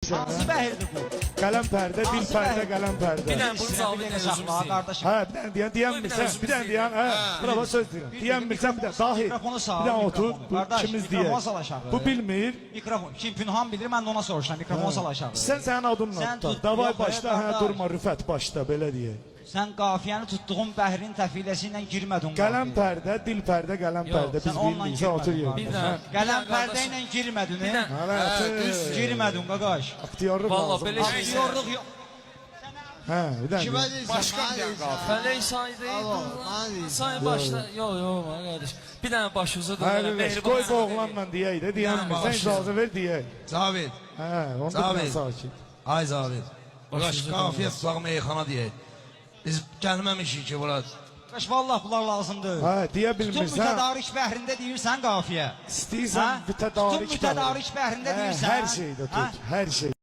istəyirsən? Hansı bəhirdir bu? Qələm pərdə, dil pərdə, qələm pərdə. Bir dənə bunu cavab Bir edin dənə özüm saxla istəyirəm. qardaşım. Hə, bir dənə deyən, deyənmirsən, bir dənə deyən, hə, bravo söz deyirəm. Deyənmirsən, bir dənə, dahi, Mikrofonu sağ, bir dənə otur, mikrofonu. bu Qardaş, ikimiz mikrofonu deyək. sal aşağı. Bu bilmir. Mikrofon. Kim Pünhan bilir, mən də ona soruşuram. Mikrofonu sal aşağı. Sən sənin adınla Sən tutar. tut, Davay yox, başla, hə, qardaş. durma, Rüfət başla, belə deyək. Sən qafiyəni tutduğun bəhrin təfiləsi ilə girmədin. Qələm pərdə, dil pərdə, qələm pərdə. Biz sən onunla bildik, sən otur girmədin. Bir yerində. dənə. Qələm pərdə ilə girmədin. Bir dənə. Hə, Girmədin qaqaş. aktyorluq Valla lazım. belə şey. Aktyorluq yox. Hə, bir dənə. Kimə deyək. deyirsən? Başqa bir dənə qaldı. Fələk saydı. Say başla. Yox, yox, qardaş. Bir dənə başınıza Hə, dönərəm. qardaş, qoy bu oğlanla deyək də, deyənmirsən, icazə ver deyək. Zaved. Hə, onu da Zaved. biraz sakit. Ay Zaved. Qaş qafiyə tutaq meyxana deyək. Biz gəlməmişik ki, bura. Qaş vallah bunlar lazımdır. Hə, deyə Tutun bilmirsən. mütədarik bəhrində deyirsən qafiyə. İstəyirsən Hə? mütədarik Tutun mütədarik bəhrində Hə, deyirsən. hər şeydə tut, hər şey.